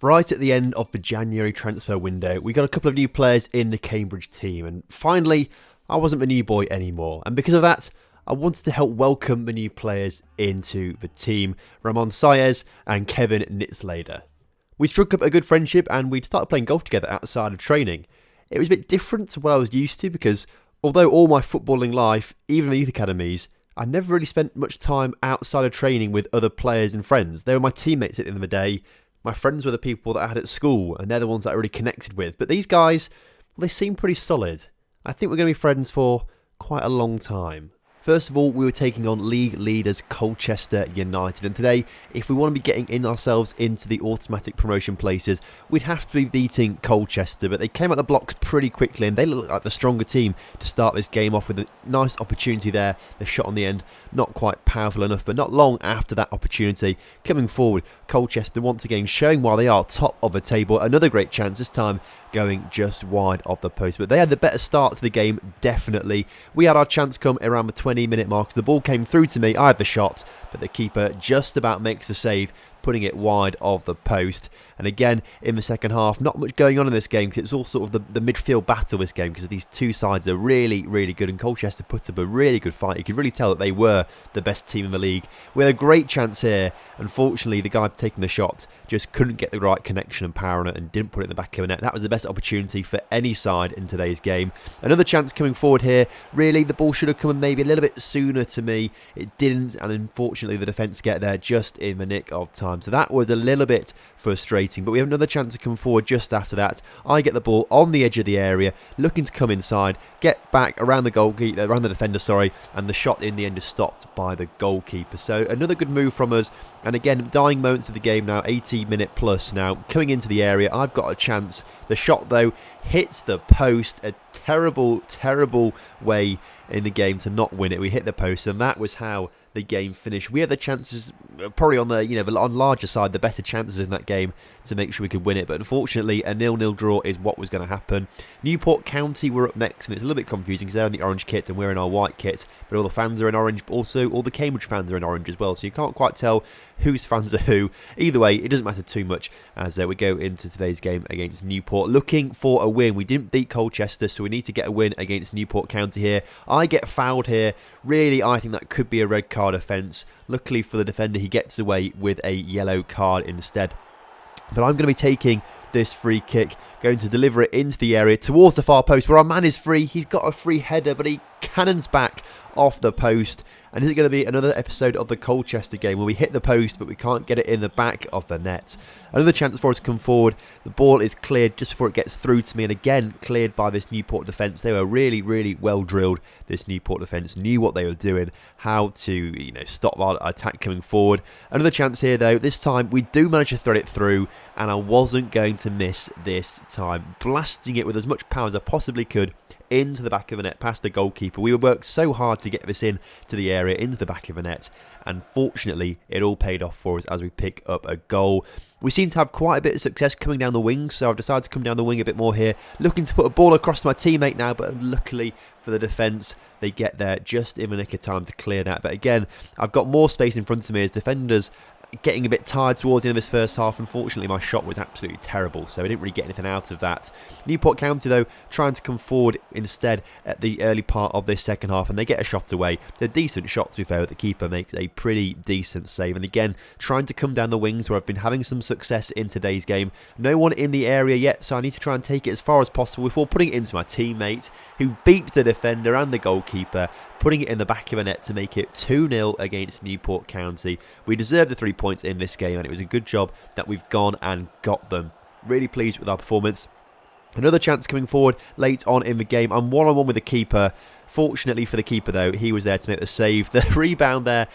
Right at the end of the January transfer window, we got a couple of new players in the Cambridge team, and finally, I wasn't the new boy anymore. And because of that, I wanted to help welcome the new players into the team, Ramon Saez and Kevin Nitzlader. We struck up a good friendship and we'd started playing golf together outside of training. It was a bit different to what I was used to because although all my footballing life, even in the youth academies, I never really spent much time outside of training with other players and friends. They were my teammates at the end of the day. My friends were the people that I had at school, and they're the ones that I really connected with. But these guys, well, they seem pretty solid. I think we're going to be friends for quite a long time. First of all, we were taking on league leaders Colchester United, and today, if we want to be getting in ourselves into the automatic promotion places, we'd have to be beating Colchester, but they came out the blocks pretty quickly and they look like the stronger team to start this game off with a nice opportunity there. The shot on the end, not quite powerful enough, but not long after that opportunity, coming forward, Colchester once again showing why they are top of the table. Another great chance, this time going just wide of the post, but they had the better start to the game, definitely. We had our chance come around the 20-minute mark. The ball came through to me, I had the shot, but the keeper just about makes the save, putting it wide of the post. And again, in the second half, not much going on in this game because it's all sort of the midfield battle this game because these two sides are really, really good and Colchester put up a really good fight. You could really tell that they were the best team in the league. We had a great chance here. Unfortunately, the guy taking the shot just couldn't get the right connection and power on it and didn't put it in the back of the net. That was the best opportunity for any side in today's game. Another chance coming forward here. Really, the ball should have come maybe a little bit sooner to me. It didn't, and unfortunately, the defence get there just in the nick of time. So that was a little bit frustrating, but we have another chance to come forward just after that. I get the ball on the edge of the area, looking to come inside, get back around the goalkeeper, around the defender, sorry, and the shot in the end is stopped by the goalkeeper. So another good move from us, and again, dying moments of the game now, 80-minute plus now, coming into the area. I've got a chance. The shot, though, hits the post. A terrible, terrible way in the game to not win it. We hit the post, and that was how the game finished. We had the chances, probably on the on larger side, the better chances in that game to make sure we could win it. But unfortunately, a 0-0 draw is what was going to happen. Newport County were up next, and it's a little bit confusing because they're in the orange kit and we're in our white kit. But all the fans are in orange. Also, all the Cambridge fans are in orange as well. So you can't quite tell whose fans are who. Either way, it doesn't matter too much as we go into today's game against Newport. Looking for a win. We didn't beat Colchester, so we need to get a win against Newport County here. I get fouled here. Really, I think that could be a red card offence. Luckily for the defender, he gets away with a yellow card instead. But I'm going to be taking this free kick, going to deliver it into the area towards the far post where our man is free. He's got a free header, but he cannons back off the post. And is it going to be another episode of the Colchester game where we hit the post but we can't get it in the back of the net? Another chance for us to come forward. The ball is cleared just before it gets through to me, and again cleared by this Newport defence. They were really, really well drilled. This Newport defence knew what they were doing, how to stop our attack coming forward. Another chance here though. This time we do manage to thread it through, and I wasn't going to miss this time. Blasting it with as much power as I possibly could into the back of the net, past the goalkeeper. We worked so hard to get this in to the area, into the back of the net, and fortunately it all paid off for us as we pick up a goal. We seem to have quite a bit of success coming down the wing, so I've decided to come down the wing a bit more here, looking to put a ball across to my teammate now, but luckily for the defence, they get there just in the nick of time to clear that. But again, I've got more space in front of me as defenders getting a bit tired towards the end of this first half. Unfortunately, my shot was absolutely terrible, so I didn't really get anything out of that. Newport County, though, trying to come forward instead at the early part of this second half, and they get a shot away. They're decent shots, to be fair, but the keeper makes a pretty decent save. And again, trying to come down the wings where I've been having some success in today's game. No one in the area yet, so I need to try and take it as far as possible before putting it into my teammate, who beat the defender and the goalkeeper, putting it in the back of a net to make it 2-0 against Newport County. We deserved the 3 points in this game, and it was a good job that we've gone and got them. Really pleased with our performance. Another chance coming forward late on in the game. I'm one-on-one with the keeper. Fortunately for the keeper, though, he was there to make the save. The rebound there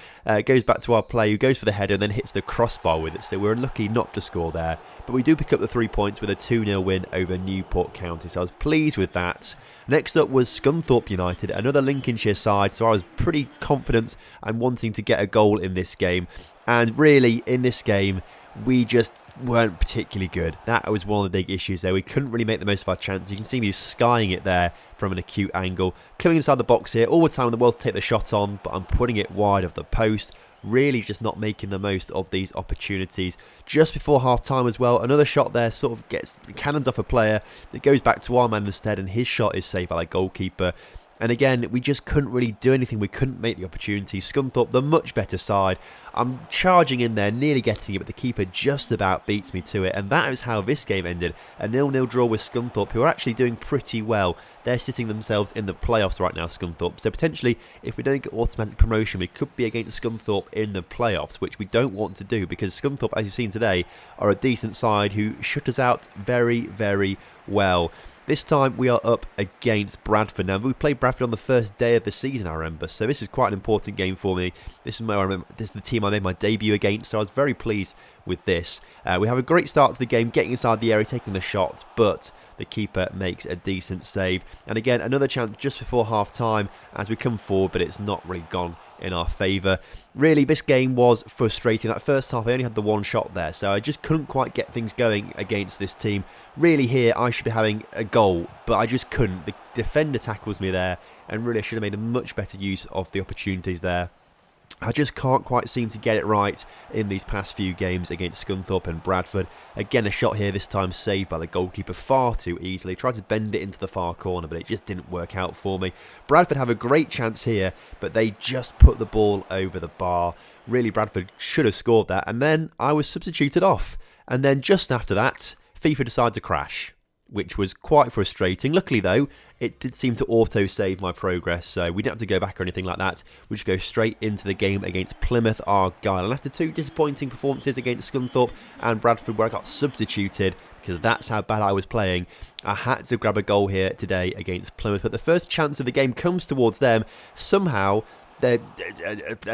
goes back to our player, who goes for the header and then hits the crossbar with it. So we're unlucky not to score there. But we do pick up the 3 points with a 2-0 win over Newport County. So I was pleased with that. Next up was Scunthorpe United, another Lincolnshire side. So I was pretty confident and wanting to get a goal in this game. And really, in this game, we just weren't particularly good. That was one of the big issues there. We couldn't really make the most of our chance. You can see me skying it there from an acute angle. Coming inside the box here, all the time in the world to take the shot on, but I'm putting it wide of the post. really just not making the most of these opportunities. Just before half-time as well, another shot there sort of gets cannons off a player. It goes back to our man instead, and his shot is saved by the goalkeeper. And again, we just couldn't really do anything. We couldn't make the opportunity. Scunthorpe, the much better side. I'm charging in there, nearly getting it, but the keeper just about beats me to it. And that is how this game ended. A 0-0 draw with Scunthorpe, who are actually doing pretty well. They're sitting themselves in the playoffs right now, Scunthorpe. So potentially, if we don't get automatic promotion, we could be against Scunthorpe in the playoffs, which we don't want to do, because Scunthorpe, as you've seen today, are a decent side who shut us out very, very well. This time we are up against Bradford. Now, we played Bradford on the first day of the season, I remember, so this is quite an important game for me. This is the team I made my debut against, so I was very pleased with this. We have a great start to the game, getting inside the area, taking the shot, but the keeper makes a decent save. And again, another chance just before half-time as we come forward, but it's not really gone in our favour. Really, this game was frustrating. That first half, I only had the one shot there, so I just couldn't quite get things going against this team. Really here, I should be having a goal, but I just couldn't. The defender tackles me there, and really I should have made a much better use of the opportunities there. I just can't quite seem to get it right in these past few games against Scunthorpe and Bradford. Again, a shot here, this time saved by the goalkeeper far too easily. Tried to bend it into the far corner, but it just didn't work out for me. Bradford have a great chance here, but they just put the ball over the bar. Really, Bradford should have scored that, and then I was substituted off. And then just after that, FIFA decided to crash, which was quite frustrating. Luckily though, it did seem to auto-save my progress, so we didn't have to go back or anything like that. We just go straight into the game against Plymouth Argyle. And after two disappointing performances against Scunthorpe and Bradford, where I got substituted, because that's how bad I was playing, I had to grab a goal here today against Plymouth. But the first chance of the game comes towards them. Somehow, a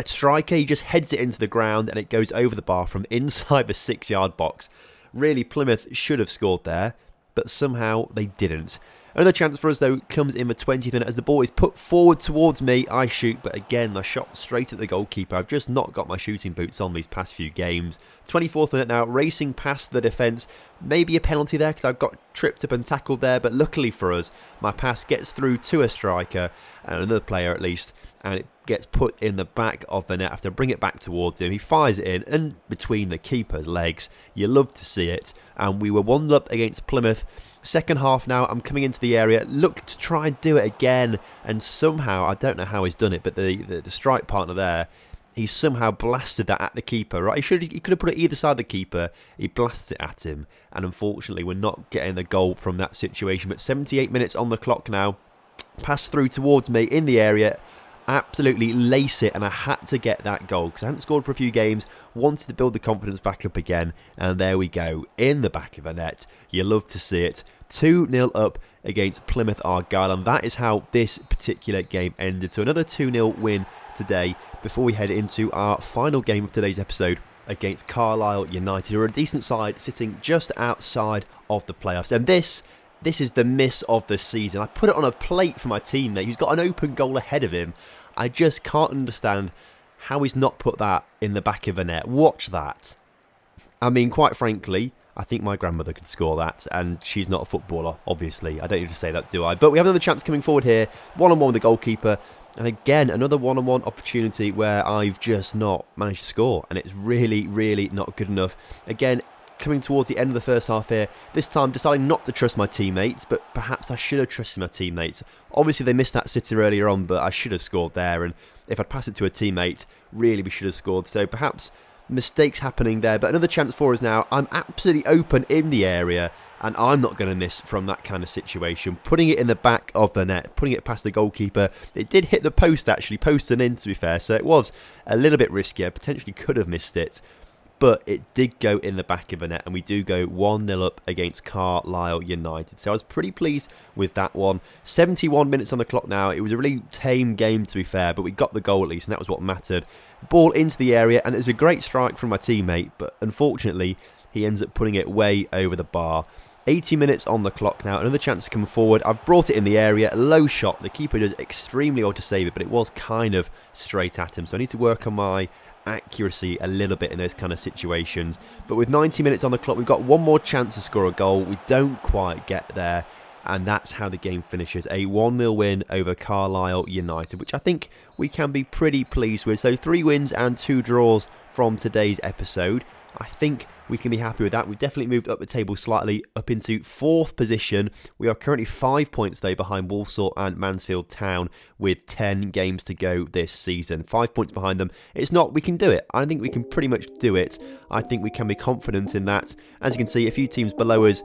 striker, he just heads it into the ground and it goes over the bar from inside the 6-yard box. Really, Plymouth should have scored there, but somehow they didn't. Another chance for us, though, comes in the 20th minute. As the ball is put forward towards me, I shoot, but again, I shot straight at the goalkeeper. I've just not got my shooting boots on these past few games. 24th minute now, racing past the defence. Maybe a penalty there, because I've got tripped up and tackled there, but luckily for us, my pass gets through to a striker, and another player at least, and it gets put in the back of the net. I have to bring it back towards him. He fires it in, and between the keeper's legs. You love to see it. And we were 1-0 up against Plymouth. Second half now, I'm coming into the area, look to try and do it again, and somehow, I don't know how he's done it, but the strike partner there, he somehow blasted that at the keeper, right? He could have put it either side of the keeper, he blasted it at him, and unfortunately we're not getting a goal from that situation. But 78 minutes on the clock now, pass through towards me in the area, absolutely lace it, and I had to get that goal because I hadn't scored for a few games, wanted to build the confidence back up again, and there we go, in the back of the net. You love to see it. 2-0 up against Plymouth Argyle, and that is how this particular game ended. So another 2-0 win today before we head into our final game of today's episode against Carlisle United, who are a decent side sitting just outside of the playoffs. And this is the miss of the season. I put it on a plate for my teammate who's got an open goal ahead of him. I just can't understand how he's not put that in the back of the net. Watch that. I mean, quite frankly, I think my grandmother could score that, and she's not a footballer, obviously. I don't need to say that, do I? But we have another chance coming forward here. One-on-one with the goalkeeper. And again, another one-on-one opportunity where I've just not managed to score. And it's really, really not good enough. Again, coming towards the end of the first half here, this time deciding not to trust my teammates, but perhaps I should have trusted my teammates. Obviously they missed that sitter earlier on, but I should have scored there, and if I'd passed it to a teammate, really we should have scored. So perhaps mistakes happening there, but another chance for us now. I'm absolutely open in the area, and I'm not going to miss from that kind of situation. Putting it in the back of the net, putting it past the goalkeeper. It did hit the post actually, post and in to be fair, so it was a little bit riskier, potentially could have missed it. But it did go in the back of the net, and we do go 1-0 up against Carlisle United. So I was pretty pleased with that one. 71 minutes on the clock now. It was a really tame game, to be fair, but we got the goal at least, and that was what mattered. Ball into the area, and it was a great strike from my teammate, but unfortunately, he ends up putting it way over the bar. 80 minutes on the clock now. Another chance to come forward. I've brought it in the area. Low shot. The keeper does extremely well to save it, but it was kind of straight at him. So I need to work on my accuracy a little bit in those kind of situations. But with 90 minutes on the clock, we've got one more chance to score a goal. We don't quite get there. And that's how the game finishes. A 1-0 win over Carlisle United, which I think we can be pretty pleased with. So 3 wins and 2 draws from today's episode. I think we can be happy with that. We've definitely moved up the table slightly, up into 4th position. We are currently 5 points though behind Walsall and Mansfield Town with 10 games to go this season. 5 points behind them. It's not, we can do it. I think we can pretty much do it. I think we can be confident in that. As you can see, a few teams below us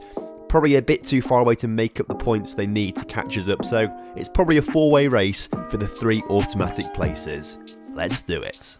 probably a bit too far away to make up the points they need to catch us up. So it's probably a 4-way race for the 3 automatic places. Let's do it.